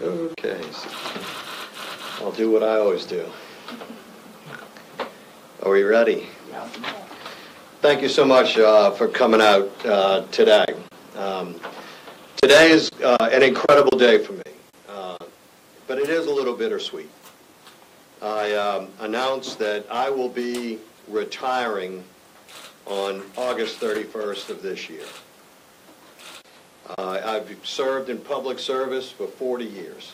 Okay, so I'll do what I always do. Are we ready? Yeah. Thank you so much for coming out today. Today is an incredible day for me, but it is a little bittersweet. I announced that I will be retiring on August 31st of this year. I've served in public service for 40 years,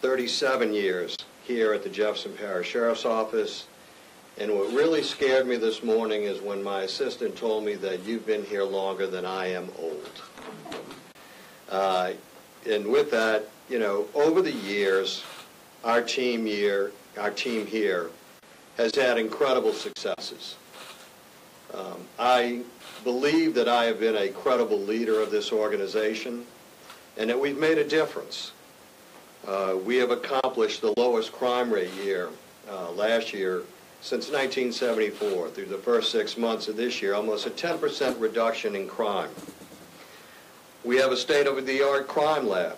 37 years here at the Jefferson Parish Sheriff's Office, and what really scared me this morning is when my assistant told me that you've been here longer than I am old. And with that, you know, over the years, our team here has had incredible successes. I believe that I have been a credible leader of this organization and that we've made a difference. We have accomplished the lowest crime rate year last year since 1974. Through the first 6 months of this year, almost a 10% reduction in crime. We have a state-of-the-art crime lab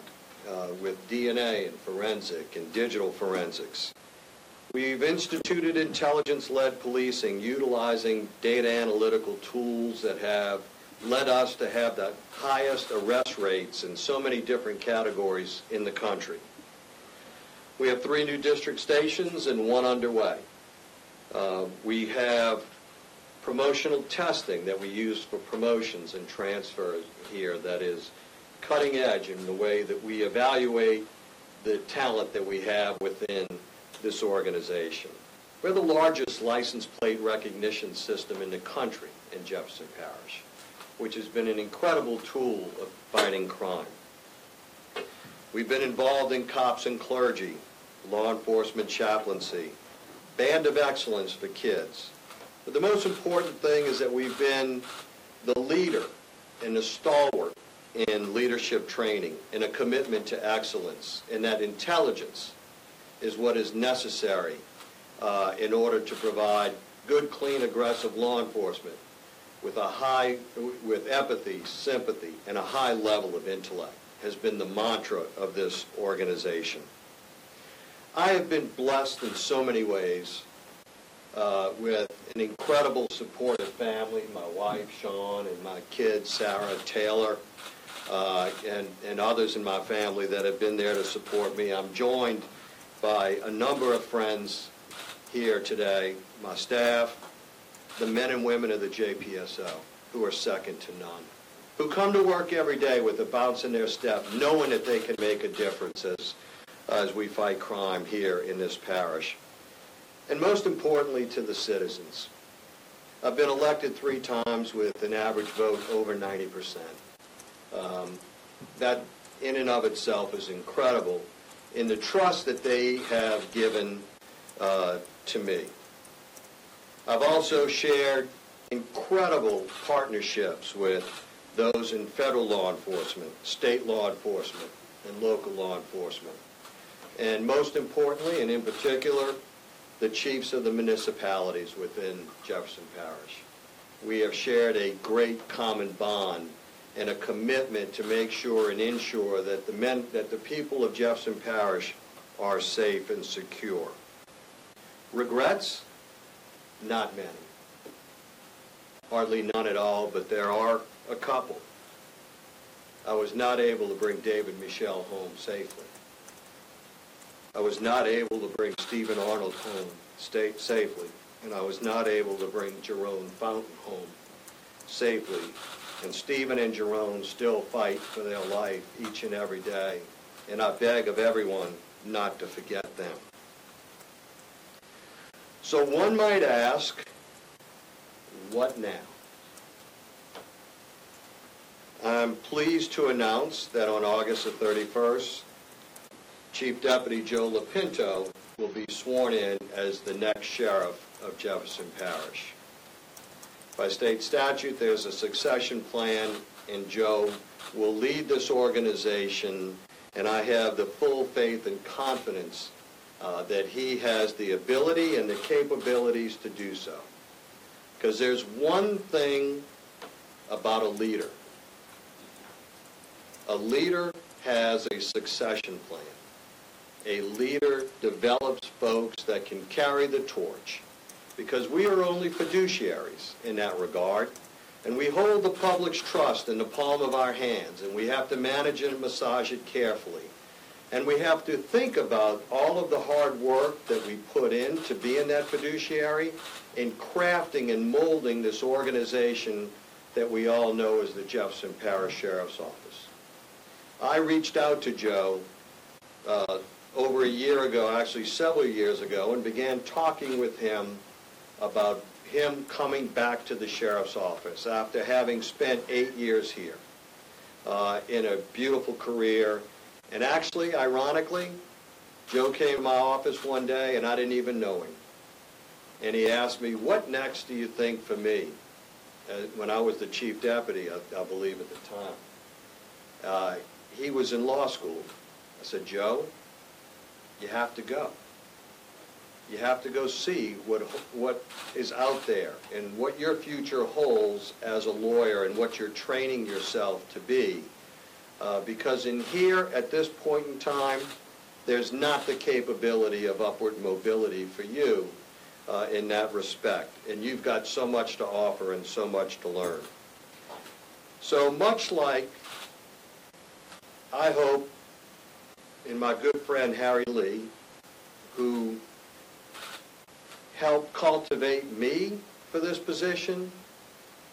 with DNA and forensic and digital forensics. We've instituted intelligence-led policing, utilizing data analytical tools that have led us to have the highest arrest rates in so many different categories in the country. We have 3 new district stations and 1 underway. We have promotional testing that we use for promotions and transfers here that is cutting edge in the way that we evaluate the talent that we have within this organization. We're the largest license plate recognition system in the country in Jefferson Parish, which has been an incredible tool of fighting crime. We've been involved in cops and clergy, law enforcement chaplaincy, band of excellence for kids. But the most important thing is that we've been the leader and the stalwart in leadership training and a commitment to excellence, and that intelligence is what is necessary in order to provide good, clean, aggressive law enforcement with empathy, sympathy, and a high level of intellect has been the mantra of this organization. I have been blessed in so many ways with an incredible supportive family, my wife, Sean, and my kids, Sarah, Taylor, and others in my family that have been there to support me. I'm joined by a number of friends here today, my staff, the men and women of the JPSO, who are second to none, who come to work every day with a bounce in their step, knowing that they can make a difference as we fight crime here in this parish. And most importantly, to the citizens. I've been elected 3 times with an average vote over 90%. That in and of itself is incredible in the trust that they have given to me. I've also shared incredible partnerships with those in federal law enforcement, state law enforcement, and local law enforcement. And most importantly, and in particular, the chiefs of the municipalities within Jefferson Parish. We have shared a great common bond and a commitment to make sure and ensure that the people of Jefferson Parish are safe and secure. Regrets? Not many. Hardly none at all, but there are a couple. I was not able to bring David Michelle home safely. I was not able to bring Stephen Arnold home safely, and I was not able to bring Jerome Fountain home safely. And Stephen and Jerome still fight for their life each and every day, and I beg of everyone not to forget them. So one might ask, what now? I'm pleased to announce that on August the 31st, Chief Deputy Joe Lapinto will be sworn in as the next sheriff of Jefferson Parish. By state statute, there's a succession plan, and Joe will lead this organization, and I have the full faith and confidence that he has the ability and the capabilities to do so. Because there's one thing about a leader. A leader has a succession plan. A leader develops folks that can carry the torch, because we are only fiduciaries in that regard, and we hold the public's trust in the palm of our hands, and we have to manage it and massage it carefully. And we have to think about all of the hard work that we put in to be in that fiduciary in crafting and molding this organization that we all know as the Jefferson Parish Sheriff's Office. I reached out to Joe over a year ago, actually several years ago, and began talking with him about him coming back to the Sheriff's Office after having spent 8 years here in a beautiful career. And actually, ironically, Joe came to my office one day, and I didn't even know him. And he asked me, "What next do you think for me?" When I was the chief deputy, I believe at the time. He was in law school. I said, "Joe, you have to go. You have to go see what is out there and what your future holds as a lawyer and what you're training yourself to be. Because in here, at this point in time, there's not the capability of upward mobility for you in that respect. And you've got so much to offer and so much to learn." So much like, I hope, in my good friend Harry Lee, who helped cultivate me for this position,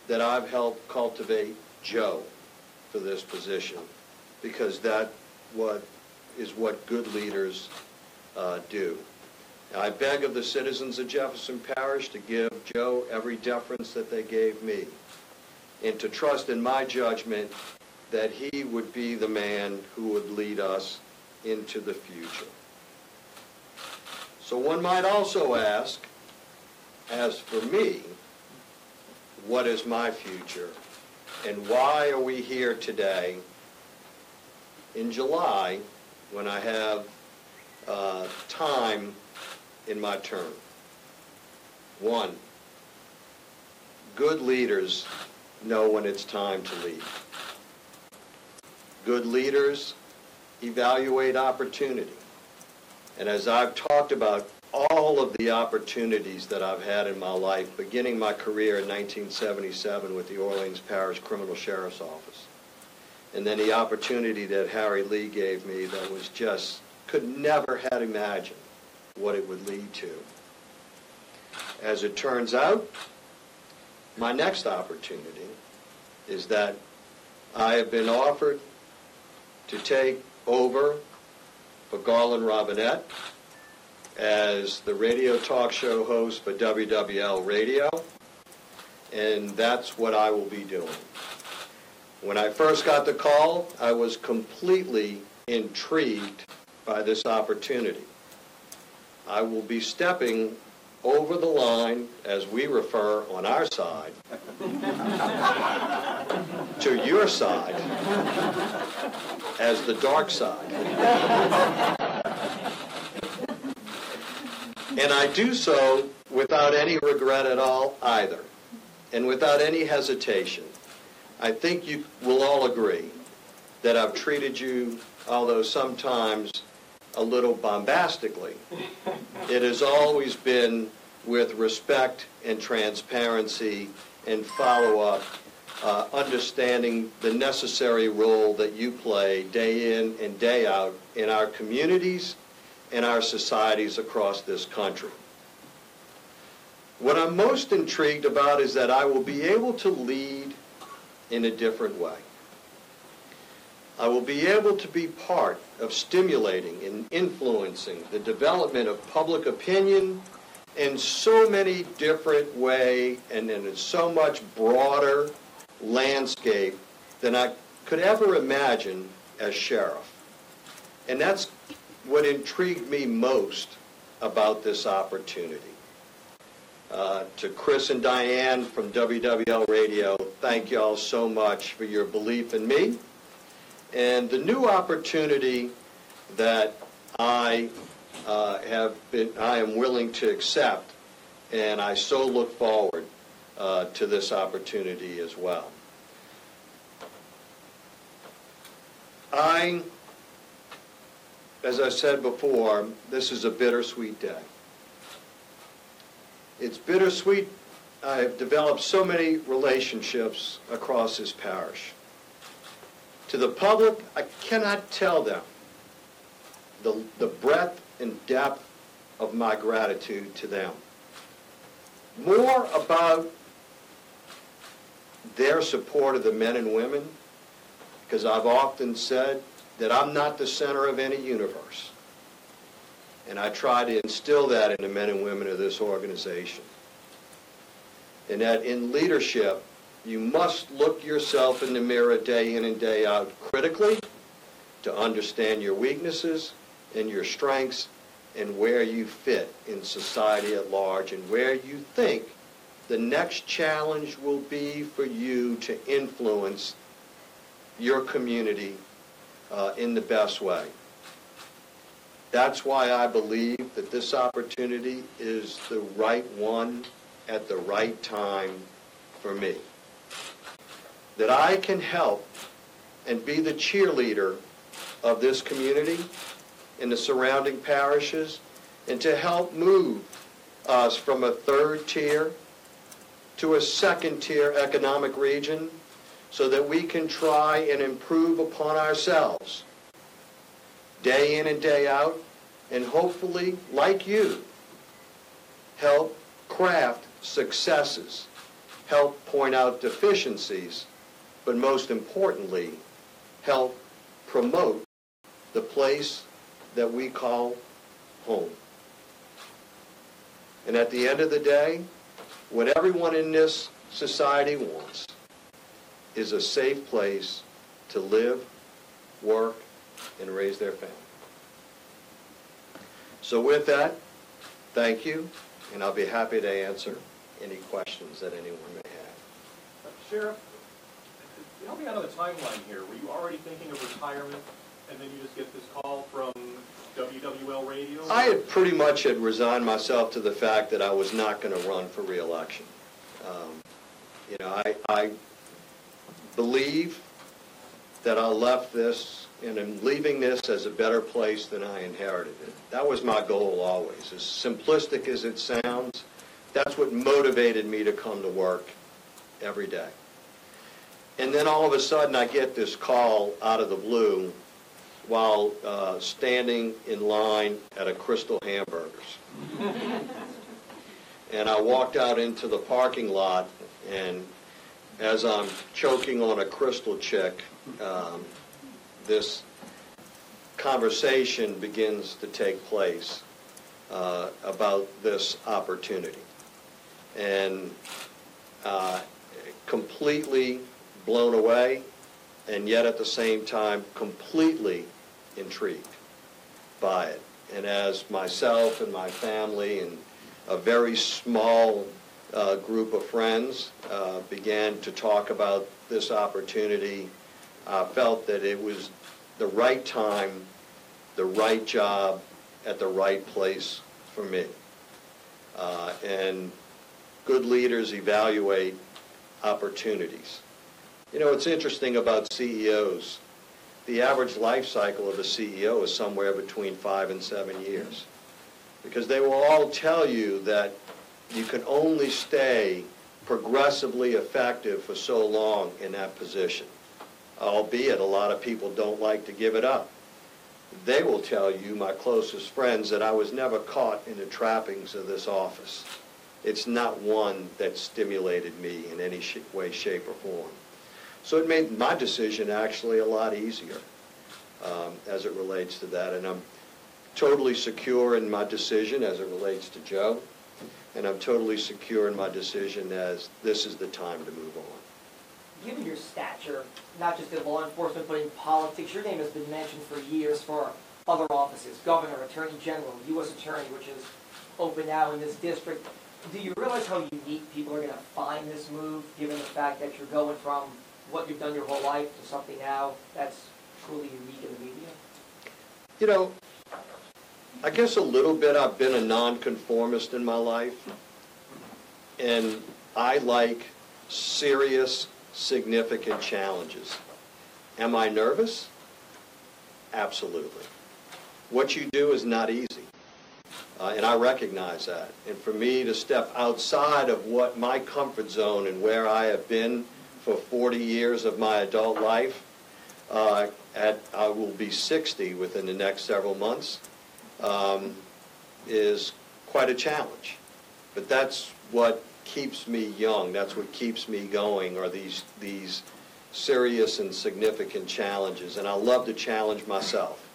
that I've helped cultivate Joe for this position, because that is what good leaders do. I beg of the citizens of Jefferson Parish to give Joe every deference that they gave me, and to trust in my judgment that he would be the man who would lead us into the future. So one might also ask, as for me, what is my future, and why are we here today in July when I have time in my term? One, good leaders know when it's time to lead. Good leaders evaluate opportunity. And as I've talked about all of the opportunities that I've had in my life, beginning my career in 1977 with the Orleans Parish Criminal Sheriff's Office, and then the opportunity that Harry Lee gave me that was just, could never have imagined what it would lead to. As it turns out, my next opportunity is that I have been offered to take over for Garland Robinette as the radio talk show host for WWL Radio, and that's what I will be doing. When I first got the call, I was completely intrigued by this opportunity. I will be stepping over the line, as we refer on our side, to your side as the dark side. And I do so without any regret at all either, and without any hesitation. I think you will all agree that I've treated you, although sometimes a little bombastically, it has always been with respect and transparency and follow-up, understanding the necessary role that you play day in and day out in our communities and our societies across this country. What I'm most intrigued about is that I will be able to lead in a different way. I will be able to be part of stimulating and influencing the development of public opinion in so many different ways and in a so much broader landscape than I could ever imagine as sheriff. And that's what intrigued me most about this opportunity. To Chris and Diane from WWL Radio, thank you all so much for your belief in me. And the new opportunity that I am willing to accept, and I so look forward to this opportunity as well. I as I said before, this is a bittersweet day. It's bittersweet. I've developed so many relationships across this parish. To the public, I cannot tell them the breadth and depth of my gratitude to them. More about their support of the men and women, because I've often said that I'm not the center of any universe. And I try to instill that in the men and women of this organization. And that in leadership, you must look yourself in the mirror day in and day out critically to understand your weaknesses and your strengths and where you fit in society at large and where you think the next challenge will be for you to influence your community in the best way. That's why I believe that this opportunity is the right one at the right time for me. That I can help and be the cheerleader of this community in the surrounding parishes and to help move us from a third tier to a second tier economic region so that we can try and improve upon ourselves day in and day out and hopefully, like you, help craft successes, help point out deficiencies, but most importantly, help promote the place that we call home. And at the end of the day, what everyone in this society wants is a safe place to live, work, and raise their family. So with that, thank you, and I'll be happy to answer any questions that anyone may have. Sheriff, help me out on the timeline here. Were you already thinking of retirement, and then you just get this call from WWL Radio? I had pretty much had resigned myself to the fact that I was not going to run for re-election. I believe that I left this and am leaving this as a better place than I inherited it. That was my goal always. As simplistic as it sounds, that's what motivated me to come to work every day. And then all of a sudden I get this call out of the blue while standing in line at a Crystal Hamburgers. And I walked out into the parking lot, and as I'm choking on a Crystal chick, this conversation begins to take place about this opportunity. And completely blown away, and yet at the same time completely intrigued by it. And as myself and my family and a very small group of friends began to talk about this opportunity, I felt that it was the right time, the right job, at the right place for me. And good leaders evaluate opportunities. You know, it's interesting about CEOs. The average life cycle of a CEO is somewhere between 5 and 7 years. Because they will all tell you that you can only stay progressively effective for so long in that position. Albeit a lot of people don't like to give it up. They will tell you, my closest friends, that I was never caught in the trappings of this office. It's not one that stimulated me in any way, shape, or form. So it made my decision actually a lot easier as it relates to that. And I'm totally secure in my decision as it relates to Joe. And I'm totally secure in my decision as this is the time to move on. Given your stature, not just in law enforcement, but in politics, your name has been mentioned for years for other offices, governor, attorney general, U.S. attorney, which is open now in this district. Do you realize how unique people are going to find this move, given the fact that you're going from what you've done your whole life to something now that's truly unique in the media? You know, I guess a little bit. I've been a nonconformist in my life, and I like serious, significant challenges. Am I nervous? Absolutely. what you do is not easy. And I recognize that. And for me to step outside of what my comfort zone and where I have been for 40 years of my adult life, I will be 60 within the next several months, is quite a challenge. But that's what keeps me young. That's what keeps me going, are these serious and significant challenges. And I love to challenge myself.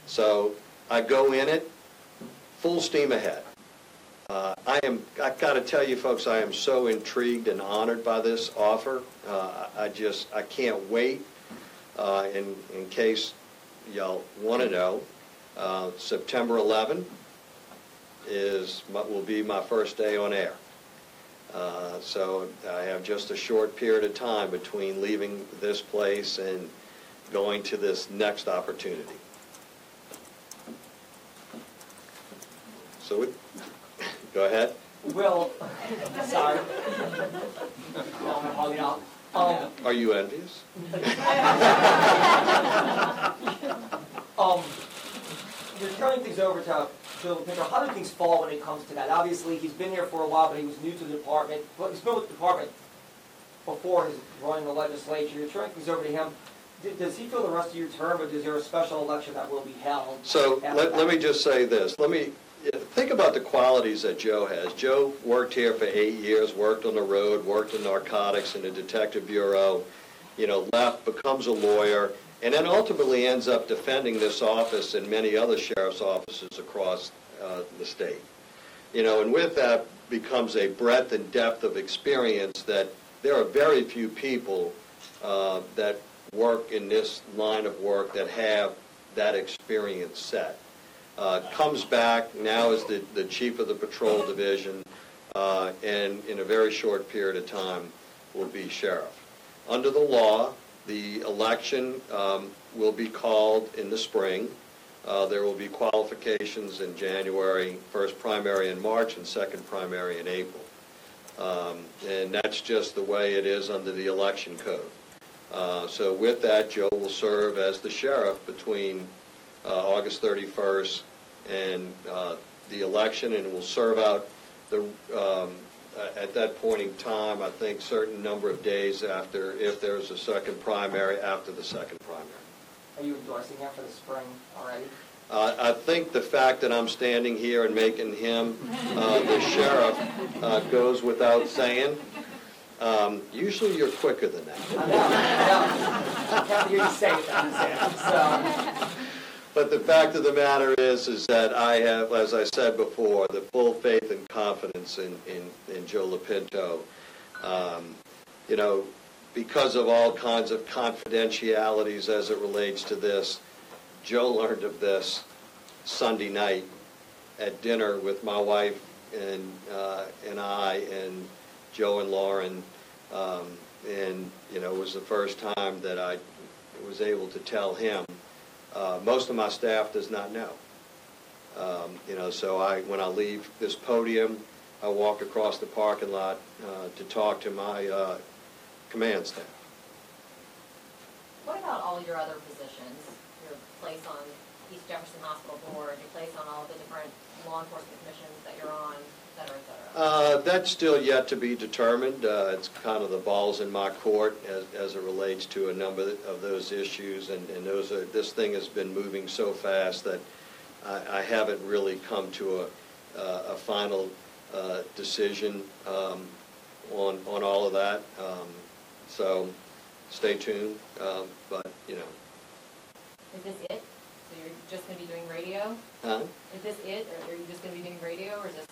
So I go in it full steam ahead. I've got to tell you folks, I am so intrigued and honored by this offer. I can't wait. In case y'all want to know, September 11 will be my first day on air. So I have just a short period of time between leaving this place and going to this next opportunity. So go ahead. Well, sorry. Are you envious? You're turning things over to Joe Lopinto. How do things fall when it comes to that? Obviously, he's been here for a while, but he was new to the department. Well, he's been with the department before his running the legislature. You're turning things over to him. Does he fill the rest of your term, or is there a special election that will be held? So let me just say this. Think about the qualities that Joe has. Joe worked here for 8 years, worked on the road, worked in narcotics in the detective bureau, left, becomes a lawyer, and then ultimately ends up defending this office and many other sheriff's offices across the state. And with that becomes a breadth and depth of experience that there are very few people that work in this line of work that have that experience set. Comes back, now is the chief of the patrol division, and in a very short period of time will be sheriff. Under the law, the election will be called in the spring. There will be qualifications in January, first primary in March, and second primary in April. And that's just the way it is under the election code. So with that, Joe will serve as the sheriff between August 31st and the election, and will serve out at that point in time, I think, certain number of days after, if there's a second primary, after the second primary. Are you endorsing him for the spring already? I think the fact that I'm standing here and making him the sheriff goes without saying. Usually you're quicker than that. I know. I can't hear you say it. But the fact of the matter is that I have, as I said before, the full faith and confidence in Joe Lopinto. Because of all kinds of confidentialities as it relates to this, Joe learned of this Sunday night at dinner with my wife and I and Joe and Lauren, and it was the first time that I was able to tell him. Most of my staff does not know. So when I leave this podium, I walk across the parking lot to talk to my command staff. What about all your other positions? Your place on East Jefferson Hospital Board, your place on all the different law enforcement commissions that you're on, et cetera, et cetera? That's still yet to be determined. It's kind of the ball's in my court as it relates to a number of those issues, and this thing has been moving so fast that I haven't really come to a final decision on all of that. So stay tuned, but Is this it? So you're just going to be doing radio? Huh? Is this it, or are you just going to be doing radio, or is this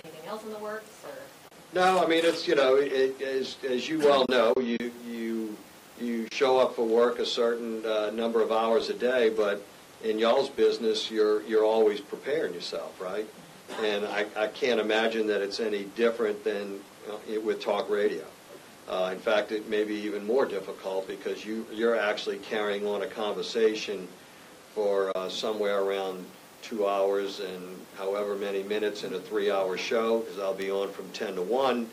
anything else in the works? Or? No, I mean, it's as you well know, you show up for work a certain number of hours a day, but in y'all's business, you're always preparing yourself, right? And I can't imagine that it's any different than with talk radio. In fact, it may be even more difficult because you're actually carrying on a conversation for somewhere around 2 hours and however many minutes in a 3-hour show, because I'll be on from 10 to 1,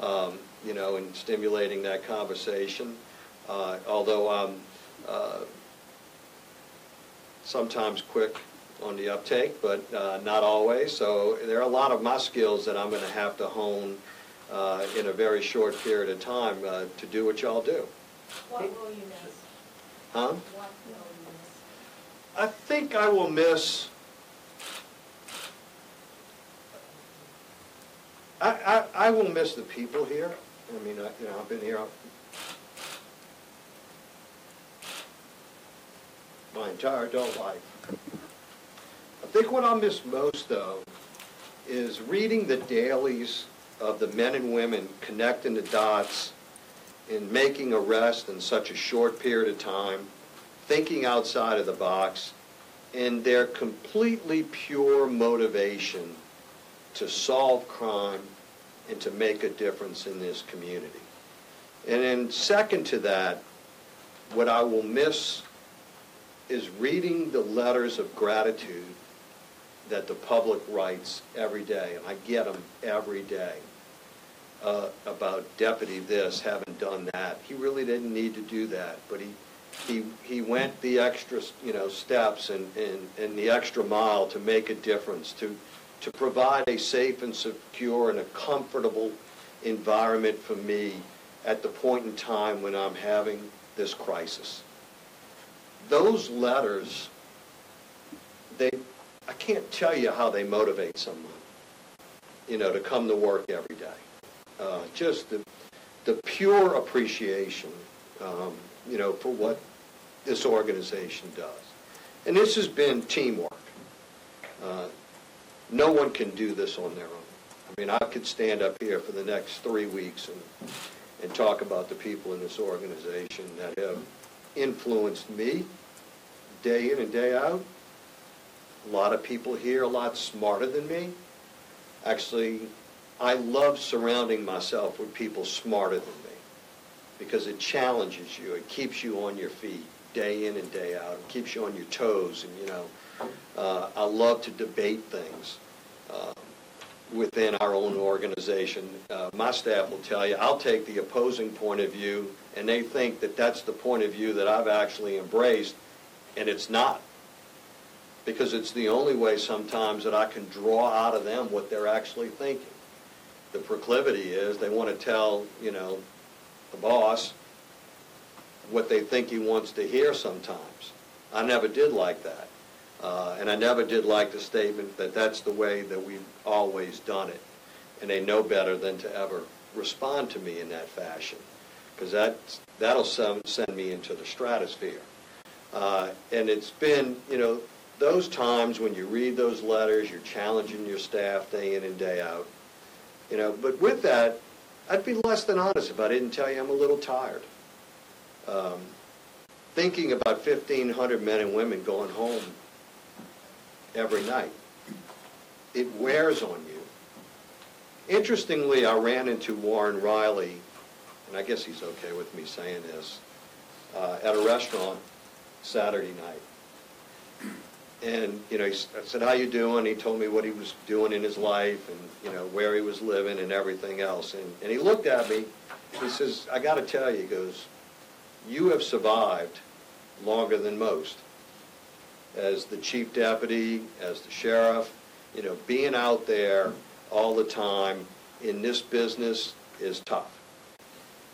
and stimulating that conversation. Although I'm sometimes quick on the uptake, but not always. So there are a lot of my skills that I'm going to have to hone in a very short period of time to do what y'all do. What will you miss? Huh? What will you miss? I think I will miss. I will miss the people here. I mean, I've been here my entire adult life. I think what I'll miss most, though, is reading the dailies of the men and women connecting the dots in making arrests in such a short period of time, thinking outside of the box, and their completely pure motivation to solve crime and to make a difference in this community. And then second to that, what I will miss is reading the letters of gratitude that the public writes every day, and I get them every day, about deputy this, haven't done that. He really didn't need to do that, but he went the extra steps and the extra mile to make a difference, to provide a safe and secure and a comfortable environment for me at the point in time when I'm having this crisis. Those letters, I can't tell you how they motivate someone, to come to work every day. Just the pure appreciation, for what this organization does. And this has been teamwork. No one can do this on their own. I mean, I could stand up here for the next 3 weeks and talk about the people in this organization that have influenced me day in and day out. A lot of people here a lot smarter than me. Actually, I love surrounding myself with people smarter than me because it challenges you. It keeps you on your feet day in and day out. It keeps you on your toes. And, I love to debate things within our own organization. My staff will tell you, I'll take the opposing point of view, and they think that that's the point of view that I've actually embraced, and it's not. Because it's the only way sometimes that I can draw out of them what they're actually thinking. The proclivity is they want to tell, the boss what they think he wants to hear sometimes. I never did like that. And I never did like the statement that that's the way that we've always done it. And they know better than to ever respond to me in that fashion. Because that'll send me into the stratosphere. And it's been, those times when you read those letters, you're challenging your staff day in and day out. But with that, I'd be less than honest if I didn't tell you I'm a little tired. Thinking about 1,500 men and women going home every night, it wears on you. Interestingly, I ran into Warren Riley, and I guess he's okay with me saying this, at a restaurant Saturday night. And, I said, how you doing? He told me what he was doing in his life and, where he was living and everything else. And he looked at me. He says, I got to tell you, he goes, you have survived longer than most. As the chief deputy, as the sheriff, being out there all the time in this business is tough.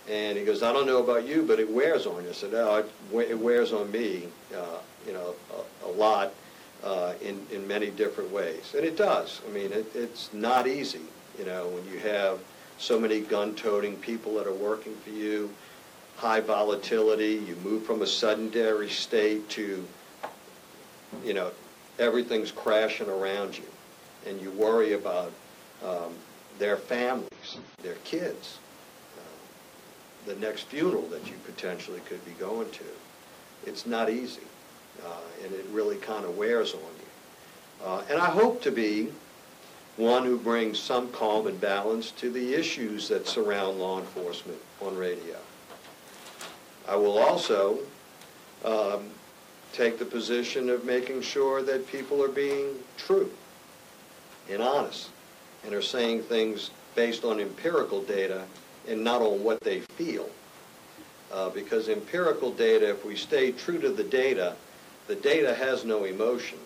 And he goes, I don't know about you, but it wears on you. I said, no, it wears on me, a lot in many different ways. And it does. I mean, it's not easy, when you have so many gun-toting people that are working for you, high volatility, you move from a sedentary state to, everything's crashing around you. And you worry about their families, their kids, the next funeral that you potentially could be going to. It's not easy, and it really kind of wears on you. And I hope to be one who brings some calm and balance to the issues that surround law enforcement on radio. I will also take the position of making sure that people are being true and honest and are saying things based on empirical data and not on what they feel. Because empirical data, if we stay true to the data has no emotion.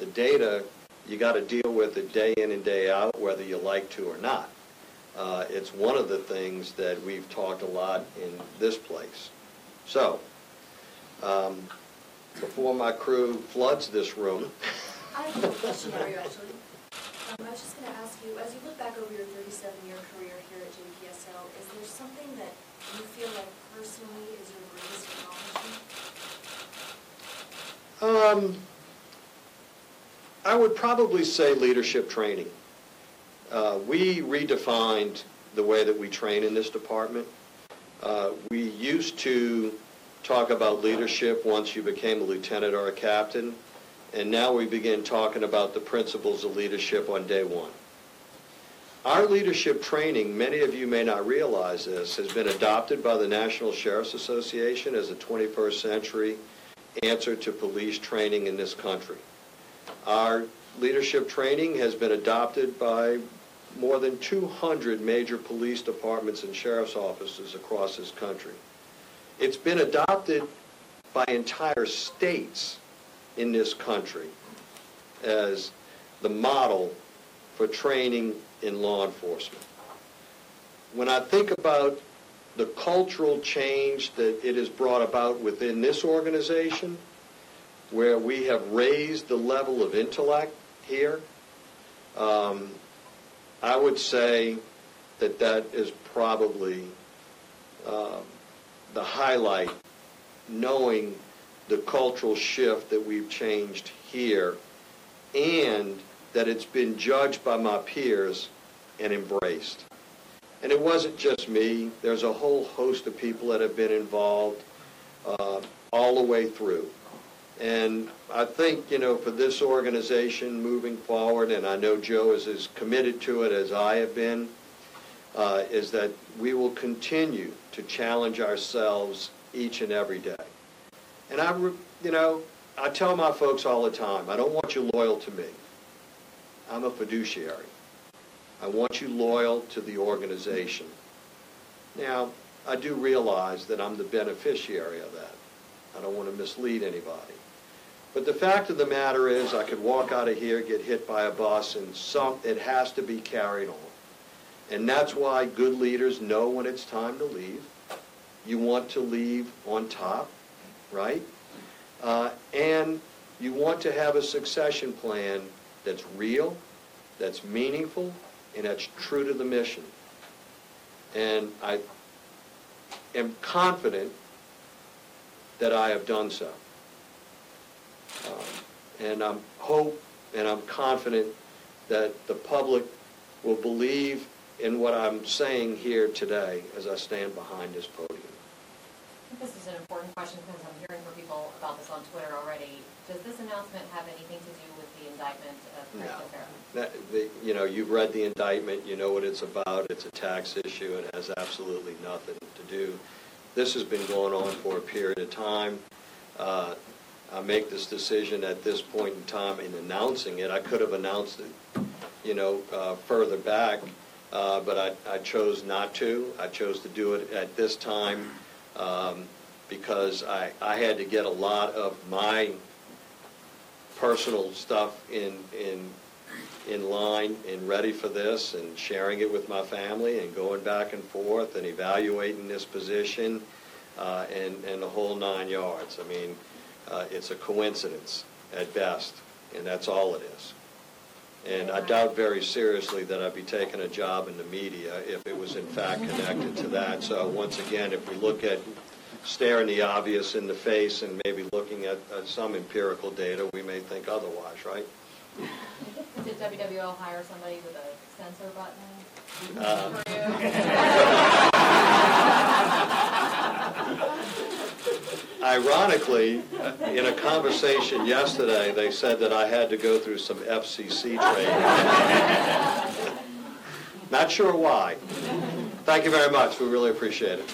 The data, you got to deal with it day in and day out, whether you like to or not. It's one of the things that we've talked a lot in this place. So, before my crew floods this room. I have a question for you, actually. I was just going to ask you, as you look back over your 37-year career here at JPSL, is there something that you feel like personally is your greatest accomplishment? I would probably say leadership training. We redefined the way that we train in this department. We used to talk about leadership once you became a lieutenant or a captain, and now we begin talking about the principles of leadership on day one. Our leadership training, many of you may not realize this, has been adopted by the National Sheriff's Association as a 21st century answer to police training in this country. Our leadership training has been adopted by more than 200 major police departments and sheriff's offices across this country. It's been adopted by entire states in this country as the model for training in law enforcement. When I think about the cultural change that it has brought about within this organization, where we have raised the level of intellect here, I would say that that is probably the highlight, knowing the cultural shift that we've changed here, and that it's been judged by my peers and embraced. And it wasn't just me. There's a whole host of people that have been involved all the way through. And I think, for this organization moving forward, and I know Joe is as committed to it as I have been, is that we will continue to challenge ourselves each and every day. And I tell my folks all the time, I don't want you loyal to me. I'm a fiduciary. I want you loyal to the organization. Now, I do realize that I'm the beneficiary of that. I don't want to mislead anybody. But the fact of the matter is, I could walk out of here, get hit by a bus, and it has to be carried on. And that's why good leaders know when it's time to leave. You want to leave on top, right? And you want to have a succession plan that's real, that's meaningful, and that's true to the mission. And I am confident that I have done so. And I'm confident that the public will believe in what I'm saying here today as I stand behind this podium. I think this is an important question because I'm hearing from people about this on Twitter already. Does this announcement have anything to do with the indictment of No. You've read the indictment. You know what it's about. It's a tax issue. It has absolutely nothing to do. This has been going on for a period of time. I make this decision at this point in time in announcing it. I could have announced it, further back, but I chose not to. I chose to do it at this time because I had to get a lot of my personal stuff in line and ready for this, and sharing it with my family and going back and forth and evaluating this position and the whole 9 yards. I mean, it's a coincidence at best, and that's all it is. And I doubt very seriously that I'd be taking a job in the media if it was in fact connected to that. So once again, if we look at staring the obvious in the face and maybe looking at some empirical data, we may think otherwise, right? Did WWL hire somebody with a censor button Ironically, in a conversation yesterday, they said that I had to go through some FCC training. Not sure why. Thank you very much. We really appreciate it.